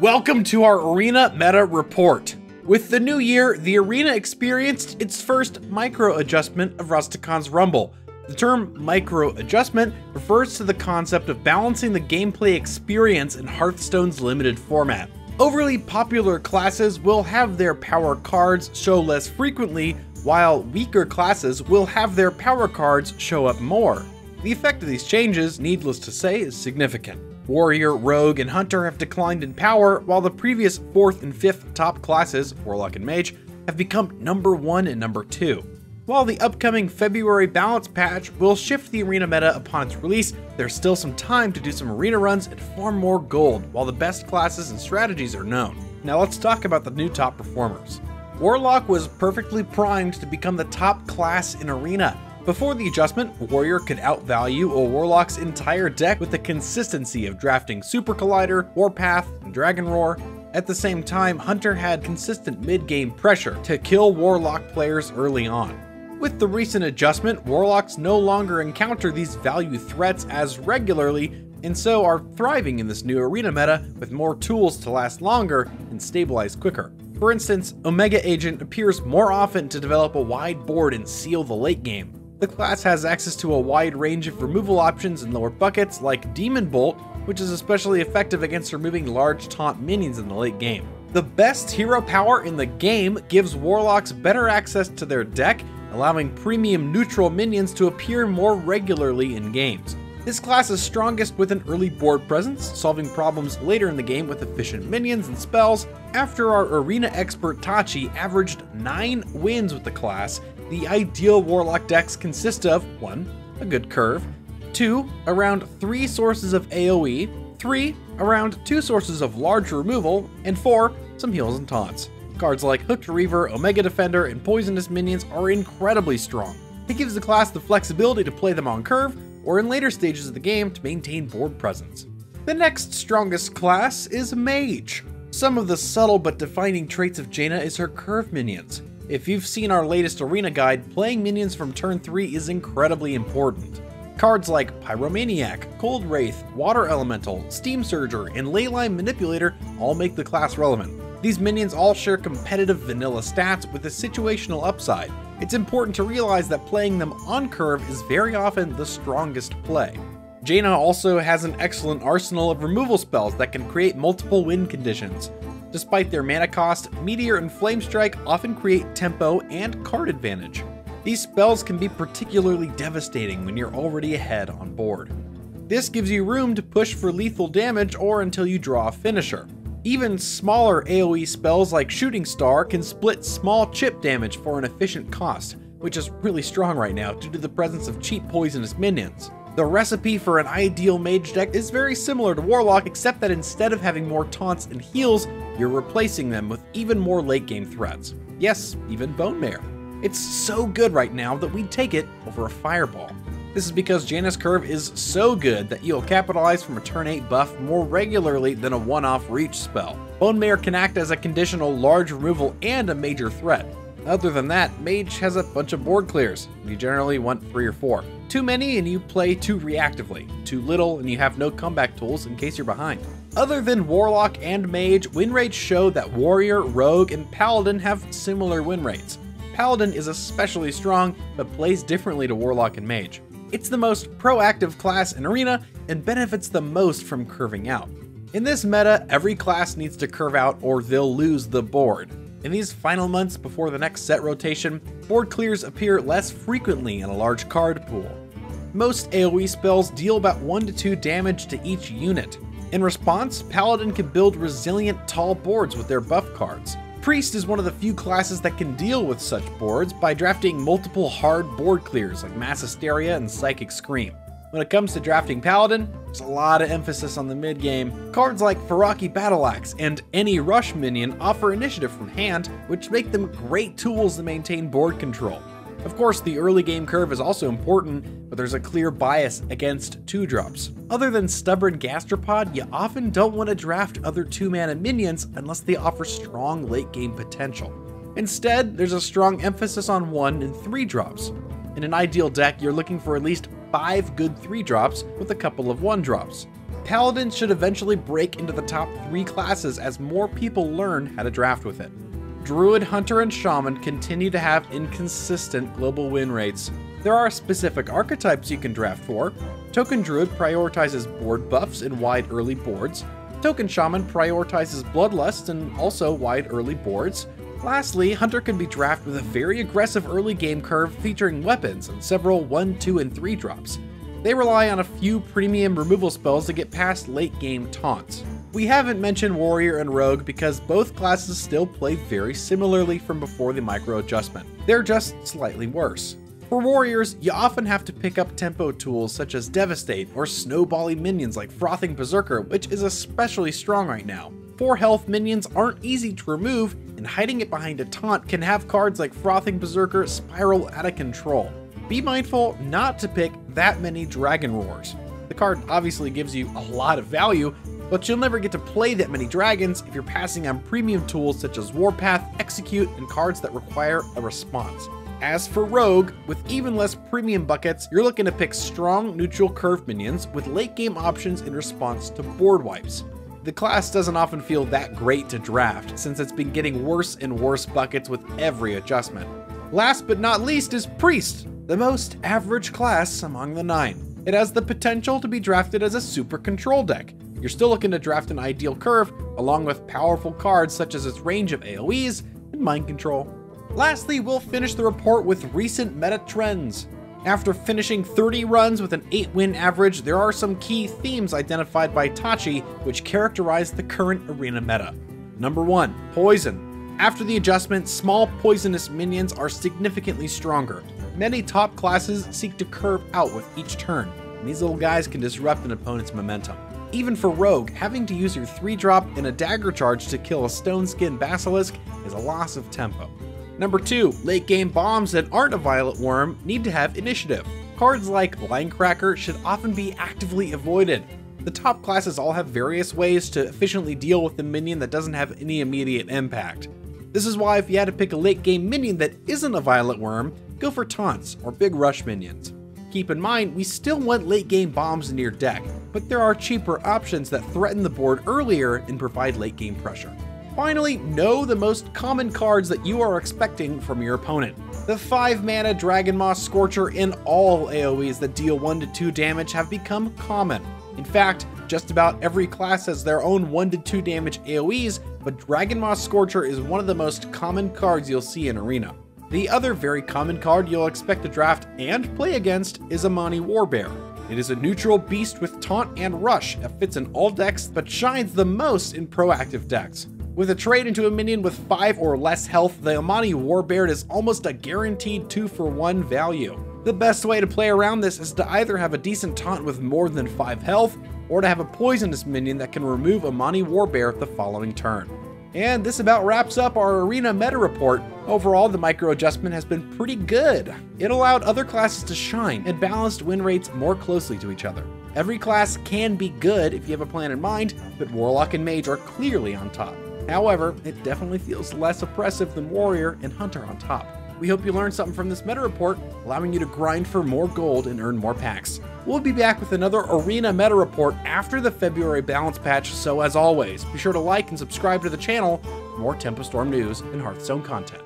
Welcome to our Arena Meta Report. With the new year, the Arena experienced its first micro-adjustment of Rastakhan's Rumble. The term micro-adjustment refers to the concept of balancing the gameplay experience in Hearthstone's limited format. Overly popular classes will have their power cards show less frequently, while weaker classes will have their power cards show up more. The effect of these changes, needless to say, is significant. Warrior, Rogue, and Hunter have declined in power, while the previous 4th and 5th top classes, Warlock and Mage, have become number 1 and number 2. While the upcoming February balance patch will shift the Arena meta upon its release, there's still some time to do some Arena runs and farm more gold, while the best classes and strategies are known. Now let's talk about the new top performers. Warlock was perfectly primed to become the top class in Arena. Before the adjustment, Warrior could outvalue a Warlock's entire deck with the consistency of drafting Super Collider, Warpath, and Dragon Roar. At the same time, Hunter had consistent mid-game pressure to kill Warlock players early on. With the recent adjustment, Warlocks no longer encounter these value threats as regularly, and so are thriving in this new Arena meta with more tools to last longer and stabilize quicker. For instance, Omega Agent appears more often to develop a wide board and seal the late game. The class has access to a wide range of removal options in lower buckets like Demon Bolt, which is especially effective against removing large taunt minions in the late game. The best hero power in the game gives Warlocks better access to their deck, allowing premium neutral minions to appear more regularly in games. This class is strongest with an early board presence, solving problems later in the game with efficient minions and spells. After our Arena expert Tachii averaged 9 wins with the class, the ideal Warlock decks consist of 1. A good curve, 2. Around 3 sources of AoE, 3. Around 2 sources of large removal, and 4. Some heals and taunts. Cards like Hooked Reaver, Omega Defender, and Poisonous Minions are incredibly strong. It gives the class the flexibility to play them on curve, or in later stages of the game to maintain board presence. The next strongest class is Mage. Some of the subtle but defining traits of Jaina is her curve minions. If you've seen our latest Arena guide, playing minions from turn 3 is incredibly important. Cards like Pyromaniac, Cold Wraith, Water Elemental, Steam Surger, and Leyline Manipulator all make the class relevant. These minions all share competitive vanilla stats with a situational upside. It's important to realize that playing them on curve is very often the strongest play. Jaina also has an excellent arsenal of removal spells that can create multiple win conditions. Despite their mana cost, Meteor and Flame Strike often create tempo and card advantage. These spells can be particularly devastating when you're already ahead on board. This gives you room to push for lethal damage or until you draw a finisher. Even smaller AoE spells like Shooting Star can split small chip damage for an efficient cost, which is really strong right now due to the presence of cheap poisonous minions. The recipe for an ideal mage deck is very similar to Warlock, except that instead of having more taunts and heals, you're replacing them with even more late game threats. Yes, even Bone Mare. It's so good right now that we'd take it over a Fireball. This is because Jaina's curve is so good that you'll capitalize from a turn 8 buff more regularly than a one-off reach spell. Bone Mare can act as a conditional large removal and a major threat. Other than that, Mage has a bunch of board clears. You generally want 3 or 4. Too many and you play too reactively. Too little and you have no comeback tools in case you're behind. Other than Warlock and Mage, win rates show that Warrior, Rogue, and Paladin have similar win rates. Paladin is especially strong, but plays differently to Warlock and Mage. It's the most proactive class in Arena and benefits the most from curving out. In this meta, every class needs to curve out or they'll lose the board. In these final months before the next set rotation, board clears appear less frequently in a large card pool. Most AoE spells deal about 1 to 2 damage to each unit. In response, Paladin can build resilient tall boards with their buff cards. Priest is one of the few classes that can deal with such boards by drafting multiple hard board clears like Mass Hysteria and Psychic Scream. When it comes to drafting Paladin, there's a lot of emphasis on the mid-game. Cards like Feraki Battle Axe and any rush minion offer initiative from hand, which make them great tools to maintain board control. Of course, the early game curve is also important, but there's a clear bias against 2-drops. Other than stubborn Gastropod, you often don't want to draft other 2-mana minions unless they offer strong late game potential. Instead, there's a strong emphasis on 1 and 3-drops. In an ideal deck, you're looking for at least 5 good 3-drops with a couple of 1-drops. Paladin should eventually break into the top 3 classes as more people learn how to draft with it. Druid, Hunter, and Shaman continue to have inconsistent global win rates. There are specific archetypes you can draft for. Token Druid prioritizes board buffs and wide early boards. Token Shaman prioritizes Bloodlust and also wide early boards. Lastly, Hunter can be drafted with a very aggressive early game curve featuring weapons and several 1, 2, and 3 drops. They rely on a few premium removal spells to get past late game taunts. We haven't mentioned Warrior and Rogue because both classes still play very similarly from before the micro adjustment. They're just slightly worse. For Warriors, you often have to pick up tempo tools such as Devastate or snowballing minions like Frothing Berserker, which is especially strong right now. 4 health minions aren't easy to remove, and hiding it behind a taunt can have cards like Frothing Berserker spiral out of control. Be mindful not to pick that many Dragon Roars. The card obviously gives you a lot of value, but you'll never get to play that many dragons if you're passing on premium tools such as Warpath, Execute, and cards that require a response. As for Rogue, with even less premium buckets, you're looking to pick strong neutral curve minions with late game options in response to board wipes. The class doesn't often feel that great to draft since it's been getting worse and worse buckets with every adjustment. Last but not least is Priest, the most average class among the 9. It has the potential to be drafted as a super control deck. You're still looking to draft an ideal curve, along with powerful cards such as its range of AoEs and mind control. Lastly, we'll finish the report with recent meta trends. After finishing 30 runs with an 8-win average, there are some key themes identified by Tachii which characterize the current arena meta. Number 1, Poison. After the adjustment, small poisonous minions are significantly stronger. Many top classes seek to curve out with each turn, and these little guys can disrupt an opponent's momentum. Even for Rogue, having to use your 3-drop and a dagger charge to kill a Stone Skin Basilisk is a loss of tempo. Number 2, late game bombs that aren't a Violet Worm need to have initiative. Cards like Linecracker should often be actively avoided. The top classes all have various ways to efficiently deal with the minion that doesn't have any immediate impact. This is why if you had to pick a late game minion that isn't a Violet Worm, go for taunts or big rush minions. Keep in mind, we still want late game bombs in your deck, but there are cheaper options that threaten the board earlier and provide late game pressure. Finally, know the most common cards that you are expecting from your opponent. The 5-mana Dragon Moss Scorcher and all AoEs that deal 1 to 2 damage have become common. In fact, just about every class has their own 1 to 2 damage AoEs, but Dragon Moss Scorcher is one of the most common cards you'll see in Arena. The other very common card you'll expect to draft and play against is Amani Warbear. It is a neutral beast with taunt and rush that fits in all decks but shines the most in proactive decks. With a trade into a minion with 5 or less health, the Amani Warbear is almost a guaranteed 2-for-1 value. The best way to play around this is to either have a decent taunt with more than 5 health, or to have a poisonous minion that can remove Amani Warbear the following turn. And this about wraps up our Arena meta report. Overall, the micro adjustment has been pretty good. It allowed other classes to shine and balanced win rates more closely to each other. Every class can be good if you have a plan in mind, but Warlock and Mage are clearly on top. However, it definitely feels less oppressive than Warrior and Hunter on top. We hope you learned something from this meta report, allowing you to grind for more gold and earn more packs. We'll be back with another Arena meta report after the February balance patch, so as always, be sure to like and subscribe to the channel for more Tempo Storm news and Hearthstone content.